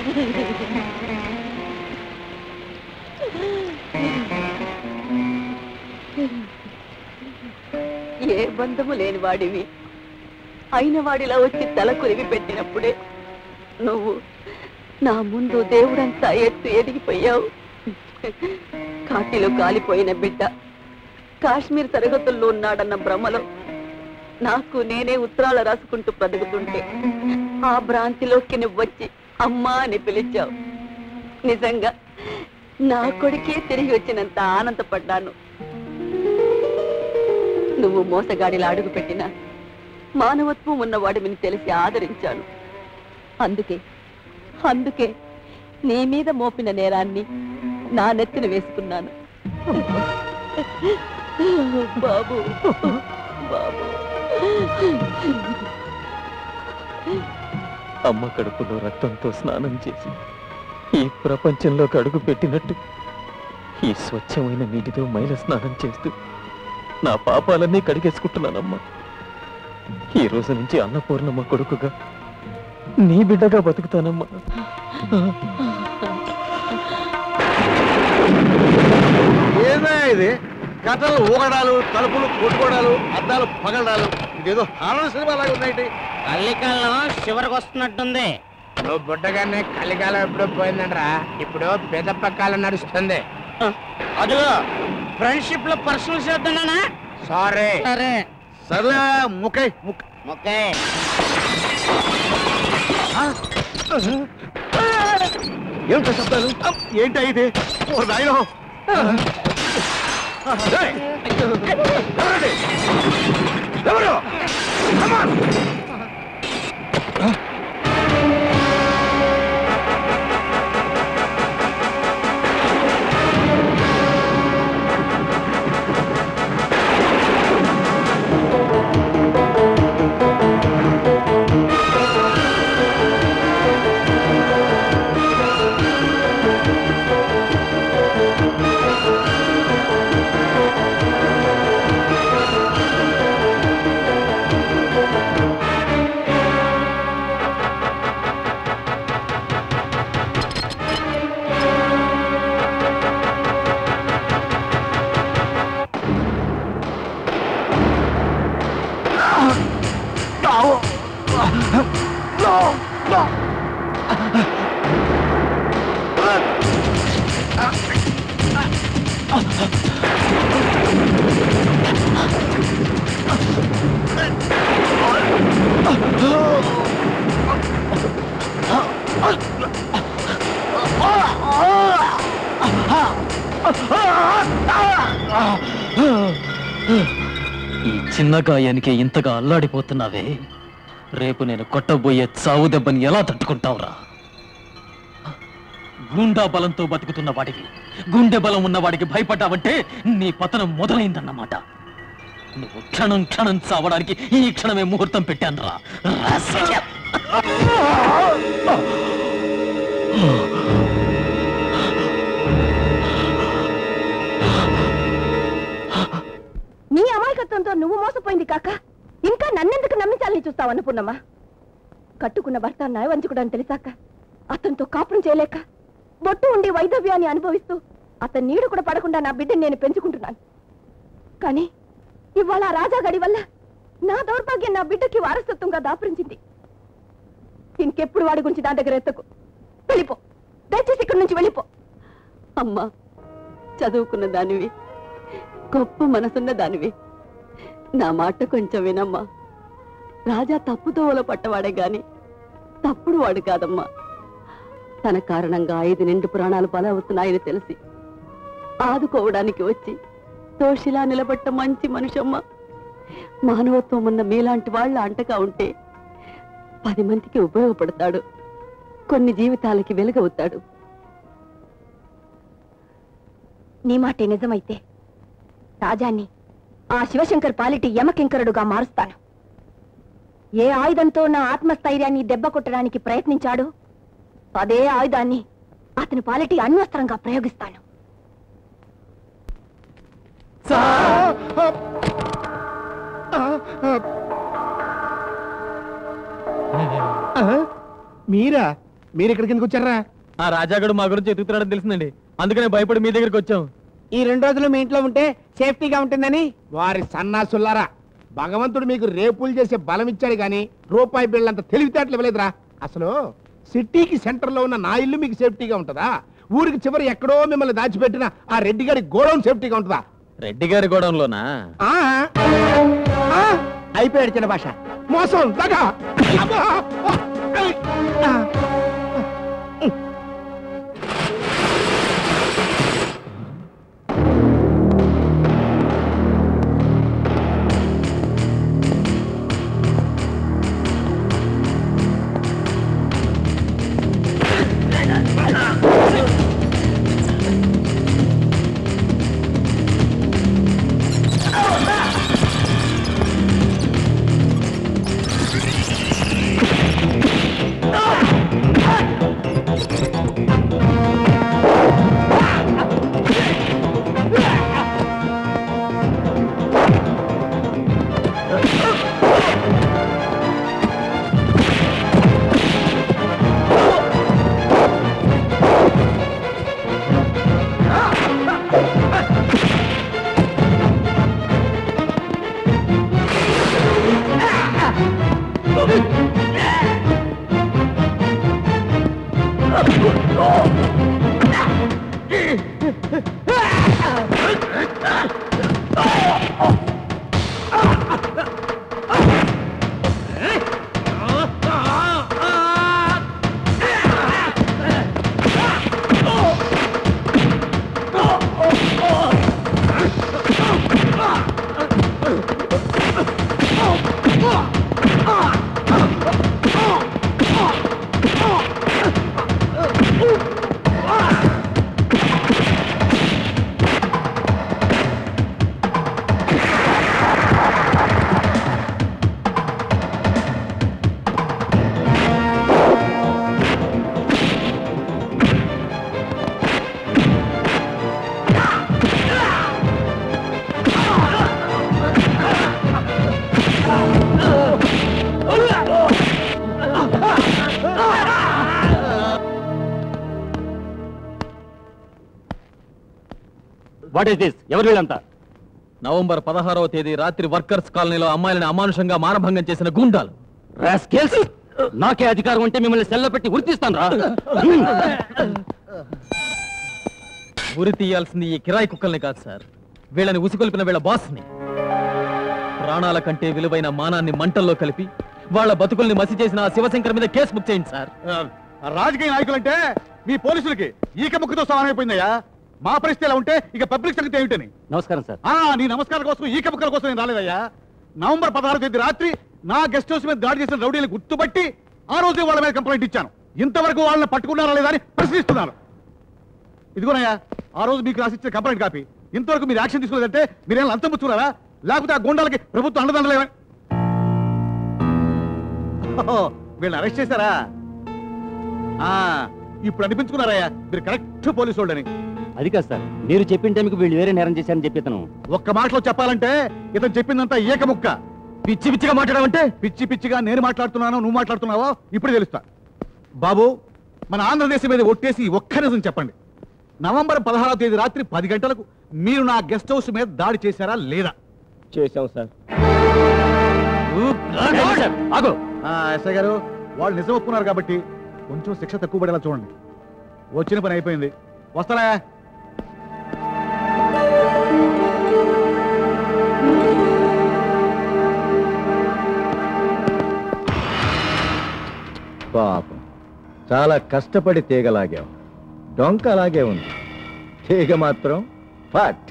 ఏ బంధము లేని వాడివి అయిన వాడిలా వచ్చి తల కొరివి పెట్టినప్పుడే నువ్వు నా ముందు దేవుడంతా ఎత్తు ఎదిగిపోయావు. కాటిలో కాలిపోయిన బిడ్డ కాశ్మీర్ తరగతుల్లో ఉన్నాడన్న భ్రమలో నాకు నేనే ఉత్తరాలు రాసుకుంటూ బ్రతుకుతుంటే ఆ భ్రాంతిలోకి నువ్వు వచ్చి అమ్మా అని పిలిచావు. నిజంగా నా కొడుకే తిరిగి వచ్చినంత ఆనందపడ్డాను. నువ్వు మోసగాడిలా అడుగు పెట్టినా మానవత్వం ఉన్నవాడిని తెలిసి ఆదరించాను. అందుకే నీ మీద మోపిన నేరాన్ని నా నెత్తిన వేసుకున్నాను. బాబు బాబు అమ్మ కడుపులో రక్తంతో స్నానం చేసి ఈ ప్రపంచంలోకి అడుగు పెట్టినట్టు ఈ స్వచ్ఛమైన నీటితో మైల స్నానం చేస్తూ నా పాపాలన్నీ కడిగేసుకుంటున్నానమ్మా. ఈ రోజు నుంచి అన్నపూర్ణమ్మ కొడుకుగా నీ బిడ్డగా బతుకుతానమ్మా. ఏదా ఇది కథలు ఊగడాలు, తలుపులు కొట్టుకోవడాలు, అద్దాలు పగలడాలు, ఇదేదో హారర్ సినిమా లాగా ఉన్నాయి. కలికాలం చివరికి వస్తున్నట్టుంది. నువ్వు బుడ్డగానే కలికాలం ఎప్పుడో పోయిందంటరా, ఇప్పుడు పెదప్ప కాలం నడుస్తుంది. అదిగో ఫ్రెండ్షిప్ లో పర్సనల్ చేద్దానా? సారీ. సరే సర్లే ముక్కై ముక్కే. ఏమిటో శబ్దాలు? ఏంటి ఇది? ఓ నాయనో! ఎవరు? ఈ చిన్న గాయానికి ఇంతగా అల్లాడిపోతున్నావే, రేపు నేను కొట్టబోయే చావు దెబ్బని ఎలా తట్టుకుంటావురా? గుండా బలంతో బతుకుతున్న వాడికి, గుండె బలం ఉన్నవాడికి భయపడ్డావంటే నీ పతనం మొదలైందన్నమాట. నువ్వు క్షణం క్షణం చావడానికి ఈ క్షణమే ముహూర్తం పెట్టానురా. నీ అమాయకత్వంతో నువ్వు మోసపోయింది కాక ఇంకా నన్నెందుకు నమ్మించాలని చూస్తావు అనుకున్నమ్మా? కట్టుకున్న భర్త నయవంచుకుడని తెలిసాక అతనితో కాపురం చేయలేక బొట్టు ఉండి వైదవ్యాన్ని అనుభవిస్తూ అతని నీడు కూడా పడకుండా నా బిడ్డని నేను పెంచుకుంటున్నాను. కానీ ఇవాళ రాజాగడి వల్ల నా దౌర్భాగ్యం నా బిడ్డకి వారసత్వంగా దాపురించింది. ఇంకెప్పుడు వాడి గురించి దాని దగ్గర ఎత్తకు. వెళ్ళిపో, దయచేసి ఇక్కడి నుంచి వెళ్ళిపో. అమ్మా, చదువుకున్న దానివి, గొప్ప మనసున్న దానివి, నా మాట కొంచెం వినమ్మా. రాజా తప్పుదోవలో పట్టవాడే గాని తప్పుడు వాడు కాదమ్మా. తన కారణంగా 5 నిండు ప్రాణాలు బలవుతున్నాయని తెలిసి ఆదుకోవడానికి వచ్చి దోషిలా నిలబట్ట మంచి మనుషమ్మ. మానవత్వం ఉన్న మీలాంటి వాళ్ళ అంటగా ఉంటే 10 మందికి ఉపయోగపడతాడు, కొన్ని జీవితాలకి వెలుగవుతాడు. నీ మాటే నిజమైతే రాజాన్ని ఆ శివశంకర్ పాలిటి యమకింకరుడుగా మారుస్తాను. ఏ ఆయుధంతో నా ఆత్మస్థైర్యాన్ని దెబ్బ కొట్టడానికి ప్రయత్నించాడో అదే ఆయుధాన్ని అతని పాలిటి అణ్వస్త్రంగా ప్రయోగిస్తాను. మీరా? మీరు ఇక్కడికి ఎందుకు వచ్చారా? ఆ రాజాగడు మా గురించి ఎత్తుకుతున్నాడని తెలిసిందండి, అందుకనే భయపడి మీ దగ్గరికి వచ్చాం. ఈ 2 రోజులు మీ ఇంట్లో ఉంటే సేఫ్టీగా ఉంటుందని. వారి సన్నాసుల్లారా, భగవంతుడు మీకు రేపులు చేసే బలం ఇచ్చాడు కానీ రూపాయి బిళ్ళంత తెలివితేటలు ఇవ్వలేదురా. అసలు సిటీకి సెంటర్ లో ఉన్న నా ఇల్లు మీకు సేఫ్టీగా ఉంటుందా? ఊరికి చివరి ఎక్కడో మిమ్మల్ని దాచిపెట్టిన ఆ రెడ్డి గారి గోడౌన్ సేఫ్టీగా ఉంటుందా? రెడ్డి గారి గోడంలోనా? అయిపోయాడు చిన్న భాష. మోసం దగా. What is this? ఎవరు వీళ్ళంతా? నవంబర్ 16వ తేదీ రాత్రి వర్కర్స్ కాలనీలో అమ్మాయిలను అమానుషంగా మానభంగం చేసిన గుండాలు. నాకే అధికారం ఉంటే మిమ్మల్ని సెల్లో పెట్టి ఉరి తీస్తాను రా. ఉరి తీయాల్సింది ఈ కిరాయి కుక్కల్ని కాదు సార్, వీళ్ళని ఉసిగొల్పిన వీళ్ళ బాస్ని. ప్రాణాల కంటే విలువైన మానాన్ని మంటల్లో కలిపి వాళ్ళ బతుకుల్ని మసి చేసిన ఆ శివశంకర్ మీద కేసు బుక్ చేయండి సార్. రాజకీయ నాయకులంటే మీ పోలీసులకి ఈక ముక్కుతో సమానమైపోయిందయ్యా. మా పరిస్థితి ఎలా ఉంటే ఇక పబ్లిక్ సంగతి ఏమిటని. నమస్కారం సార్. నీ నమస్కారం కోసం ఈక ముక్కల కోసం నేను రాలేదయ్యా. నవంబర్ 16వ తేదీ రాత్రి నా గెస్ట్ హౌస్ మీద దాడి చేసిన రౌడీని గుర్తుపట్టి ఆ రోజు వాళ్ళ మీద కంప్లైంట్ ఇచ్చాను. ఇంతవరకు వాళ్ళని పట్టుకున్నారా లేదా అని ప్రశ్నిస్తున్నాను. ఇదిగోనయ్యా ఆ రోజు మీకు రాసిచ్చిన కంప్లైంట్ కాపీ. ఇంతవరకు మీరు యాక్షన్ తీసుకోలేదంటే మీరేం లంచం పుచ్చుకున్నారా, లేకపోతే ఆ గుండాలకి ప్రభుత్వం అండదండలేవని? వీళ్ళని అరెస్ట్ చేశారా? ఇప్పుడు అనిపించుకున్నారయ్యా మీరు కరెక్ట్ పోలీసు వాళ్ళని. అది కాదు సార్, మీరు చెప్పిన టైంకి వీళ్ళు వేరే నేరం చేశారని చెప్పి ఇతను. ఒక్క మాటలో చెప్పాలంటే ఇతను చెప్పిందంతా ఏక ముక్క. పిచ్చి పిచ్చిగా మాట్లాడమంటే? పిచ్చి పిచ్చిగా నేను మాట్లాడుతున్నానో నువ్వు మాట్లాడుతున్నావో ఇప్పుడు తెలుస్తా. బాబు, మన ఆంధ్రదేశం మీద ఒట్టేసి ఒక్క నిజం చెప్పండి. నవంబర్ 16వ తేదీ రాత్రి 10 గంటలకు మీరు నా గెస్ట్ హౌస్ మీద దాడి చేశారా లేదా? చేశాం సార్. ఎస్ఐ గారు, వాళ్ళు నిజం ఒప్పుకున్నారు కాబట్టి కొంచెం శిక్ష తక్కువ పడేలా చూడండి. వచ్చిన పని అయిపోయింది, వస్తానా? పాపం చాలా కష్టపడి తీగలాగాం. డొంక అలాగే ఉంది, తీగ మాత్రం ఫట్.